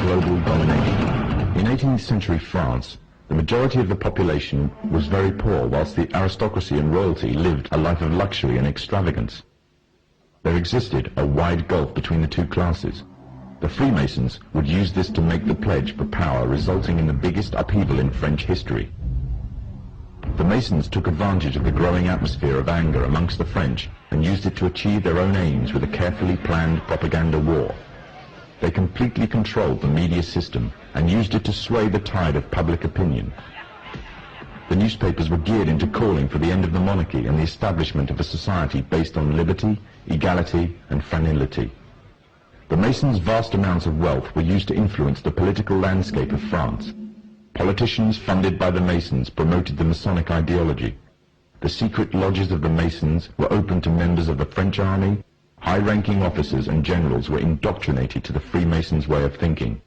global domination. In 18th century France, the majority of the population was very poor, whilst the aristocracy and royalty lived a life of luxury and extravagance. There existed a wide gulf between the two classes. The Freemasons would use this to make the pledge for power, resulting in the biggest upheaval in French history. The Masons took advantage of the growing atmosphere of anger amongst the French and used it to achieve their own aims with a carefully planned propaganda war. They completely controlled the media system and used it to sway the tide of public opinion. The newspapers were geared into calling for the end of the monarchy and the establishment of a society based on liberty, equality, and fraternity. The Masons' vast amounts of wealth were used to influence the political landscape of France. Politicians funded by the Masons promoted the Masonic ideology. The secret lodges of the Masons were open to members of the French army. High-ranking officers and generals were indoctrinated to the Freemasons' way of thinking.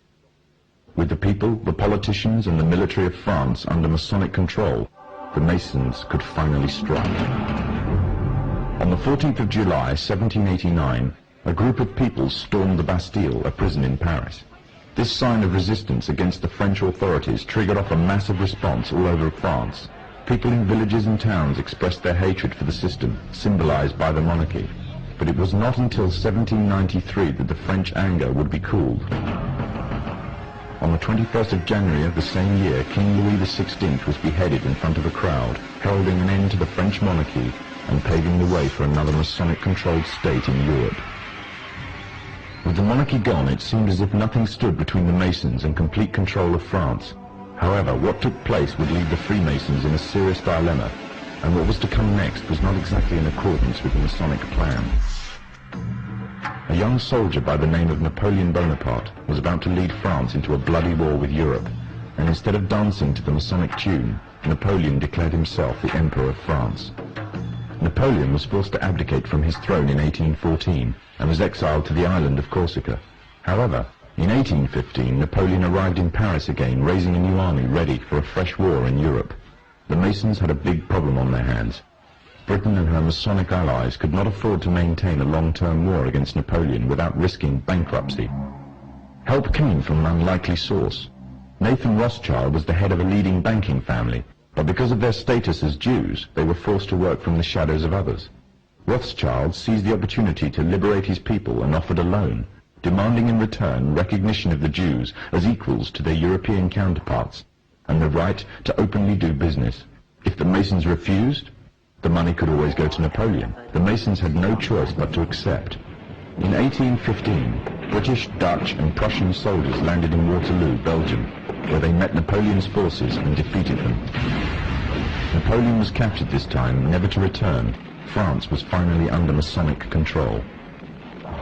With the people, the politicians, and the military of France under Masonic control, the Masons could finally strike. On the 14th of July, 1789, a group of people stormed the Bastille, a prison in Paris. This sign of resistance against the French authorities triggered off a massive response all over France. People in villages and towns expressed their hatred for the system, symbolized by the monarchy. But it was not until 1793 that the French anger would be cooled. On the 21st of January of the same year, King Louis XVI was beheaded in front of a crowd, heralding an end to the French monarchy and paving the way for another Masonic-controlled state in Europe. With the monarchy gone, it seemed as if nothing stood between the Masons and complete control of France. However, what took place would leave the Freemasons in a serious dilemma, and what was to come next was not exactly in accordance with the Masonic plan. A young soldier by the name of Napoleon Bonaparte was about to lead France into a bloody war with Europe, and instead of dancing to the Masonic tune, Napoleon declared himself the Emperor of France. Napoleon was forced to abdicate from his throne in 1814 and was exiled to the island of Corsica. However, in 1815, Napoleon arrived in Paris again, raising a new army ready for a fresh war in Europe. The Masons had a big problem on their hands. Britain and her Masonic allies could not afford to maintain a long-term war against Napoleon without risking bankruptcy. Help came from an unlikely source. Nathan Rothschild was the head of a leading banking family, but because of their status as Jews, they were forced to work from the shadows of others. Rothschild seized the opportunity to liberate his people and offered a loan, demanding in return recognition of the Jews as equals to their European counterparts, and the right to openly do business. If the Masons refused, the money could always go to Napoleon. The Masons had no choice but to accept. In 1815, British, Dutch and Prussian soldiers landed in Waterloo, Belgium, where they met Napoleon's forces and defeated them. Napoleon was captured this time, never to return. France was finally under Masonic control.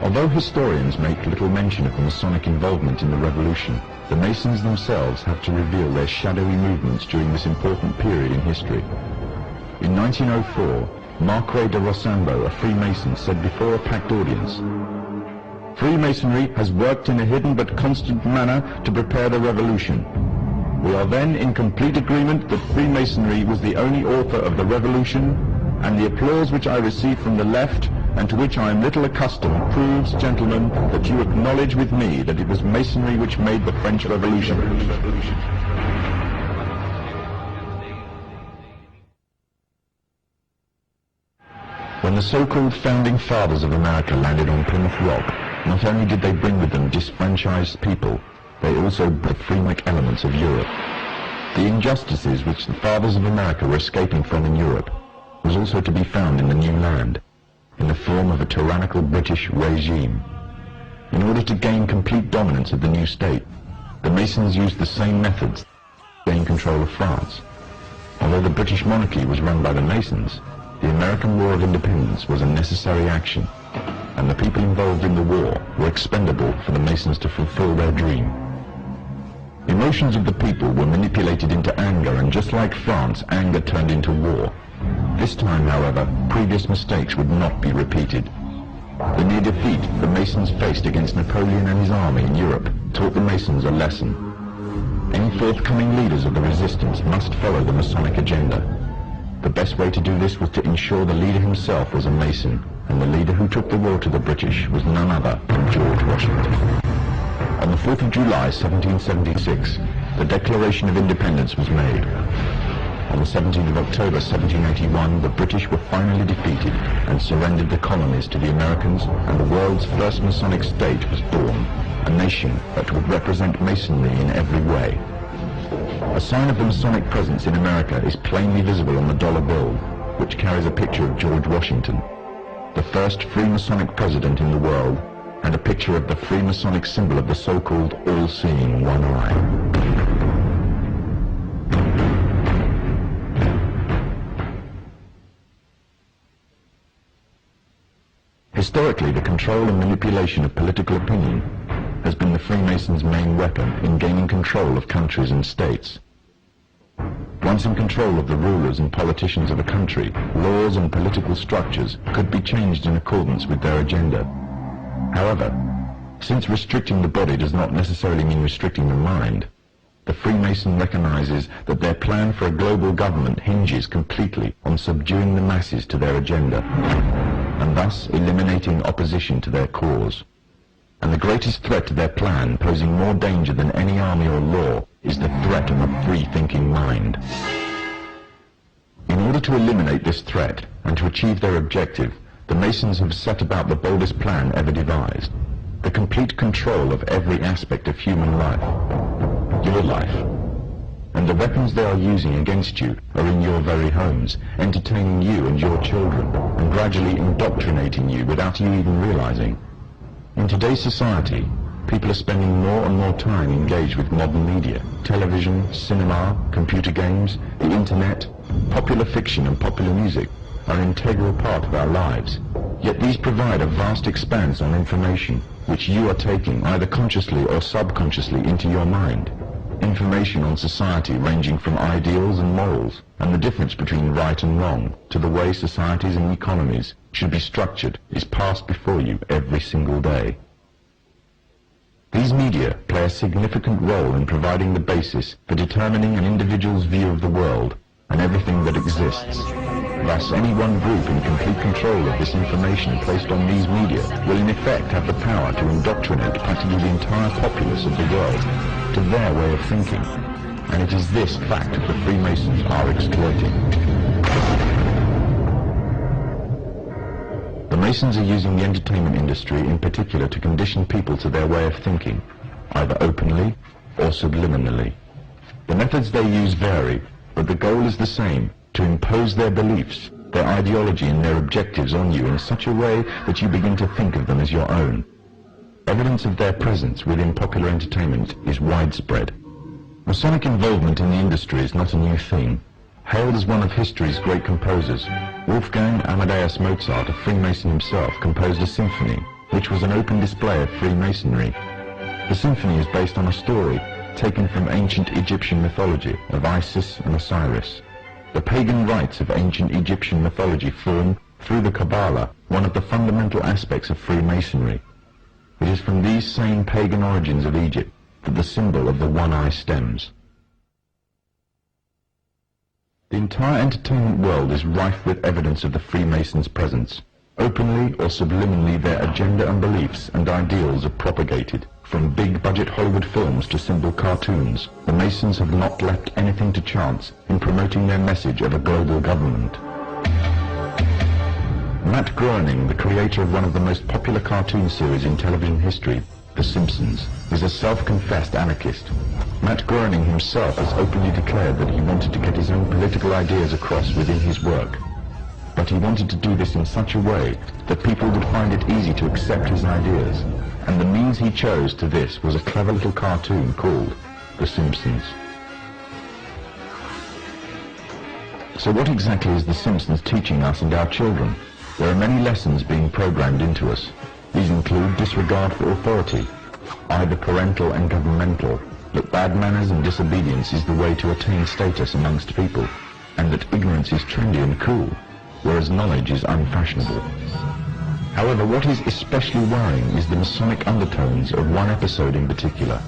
Although historians make little mention of the Masonic involvement in the Revolution, the Masons themselves have to reveal their shadowy movements during this important period in history. In 1904, Marquis de Rochambeau, a Freemason, said before a packed audience, "Freemasonry has worked in a hidden but constant manner to prepare the revolution. We are then in complete agreement that Freemasonry was the only author of the revolution, and the applause which I receive from the left, and to which I am little accustomed, proves, gentlemen, that you acknowledge with me that it was Masonry which made the French Revolution." When the so-called founding fathers of America landed on Plymouth Rock, not only did they bring with them disfranchised people, they also brought the freemic elements of Europe. The injustices which the fathers of America were escaping from in Europe was also to be found in the new land, in the form of a tyrannical British regime. In order to gain complete dominance of the new state, the Masons used the same methods to gain control of France. Although the British monarchy was run by the Masons, the American War of Independence was a necessary action, and the people involved in the war were expendable for the Masons to fulfill their dream. Emotions of the people were manipulated into anger, and just like France, anger turned into war. This time, however, previous mistakes would not be repeated. The near defeat the Masons faced against Napoleon and his army in Europe taught the Masons a lesson. Any forthcoming leaders of the resistance must follow the Masonic agenda. The best way to do this was to ensure the leader himself was a Mason, and the leader who took the war to the British was none other than George Washington. On the 4th of July 1776, the Declaration of Independence was made. On the 17th of October 1781, the British were finally defeated and surrendered the colonies to the Americans, and the world's first Masonic state was born, a nation that would represent Masonry in every way. A sign of the Masonic presence in America is plainly visible on the dollar bill, which carries a picture of George Washington, the first Freemasonic president in the world, and a picture of the Freemasonic symbol of the so-called all-seeing one eye. Historically, the control and manipulation of political opinion has been the Freemasons' main weapon in gaining control of countries and states. Once in control of the rulers and politicians of a country, laws and political structures could be changed in accordance with their agenda. However, since restricting the body does not necessarily mean restricting the mind, the Freemason recognizes that their plan for a global government hinges completely on subduing the masses to their agenda, and thus eliminating opposition to their cause. And the greatest threat to their plan, posing more danger than any army or law, is the threat of a free-thinking mind. In order to eliminate this threat and to achieve their objective, the Masons have set about the boldest plan ever devised: the complete control of every aspect of human life, your life. And the weapons they are using against you are in your very homes, entertaining you and your children, and gradually indoctrinating you without you even realizing. In today's society, people are spending more and more time engaged with modern media. Television, cinema, computer games, the internet, popular fiction and popular music are an integral part of our lives. Yet these provide a vast expanse on information, which you are taking either consciously or subconsciously into your mind. Information on society ranging from ideals and morals, and the difference between right and wrong, to the way societies and economies should be structured, is passed before you every single day. These media play a significant role in providing the basis for determining an individual's view of the world and everything that exists. Thus, any one group in complete control of this information placed on these media will in effect have the power to indoctrinate practically the entire populace of the world to their way of thinking. And it is this fact that the Freemasons are exploiting. The Masons are using the entertainment industry in particular to condition people to their way of thinking, either openly or subliminally. The methods they use vary, but the goal is the same: to impose their beliefs, their ideology and their objectives on you in such a way that you begin to think of them as your own. Evidence of their presence within popular entertainment is widespread. Masonic involvement in the industry is not a new thing. Hailed as one of history's great composers, Wolfgang Amadeus Mozart, a Freemason himself, composed a symphony, which was an open display of Freemasonry. The symphony is based on a story taken from ancient Egyptian mythology of Isis and Osiris. The pagan rites of ancient Egyptian mythology form, through the Kabbalah, one of the fundamental aspects of Freemasonry. It is from these same pagan origins of Egypt that the symbol of the one eye stems. The entire entertainment world is rife with evidence of the Freemasons' presence. Openly or subliminally their agenda and beliefs and ideals are propagated. From big-budget Hollywood films to simple cartoons, the Masons have not left anything to chance in promoting their message of a global government. Matt Groening, the creator of one of the most popular cartoon series in television history, The Simpsons, is a self-confessed anarchist. Matt Groening himself has openly declared that he wanted to get his own political ideas across within his work. But he wanted to do this in such a way that people would find it easy to accept his ideas, and the means he chose to this was a clever little cartoon called The Simpsons. So what exactly is The Simpsons teaching us and our children? There are many lessons being programmed into us. These include disregard for authority, either parental and governmental, that bad manners and disobedience is the way to attain status amongst people, and that ignorance is trendy and cool, whereas knowledge is unfashionable. However, what is especially worrying is the Masonic undertones of one episode in particular.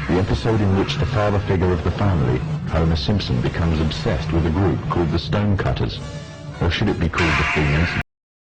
The episode in which the father figure of the family, Homer Simpson, becomes obsessed with a group called the Stonecutters, or should it be called the Freemasons?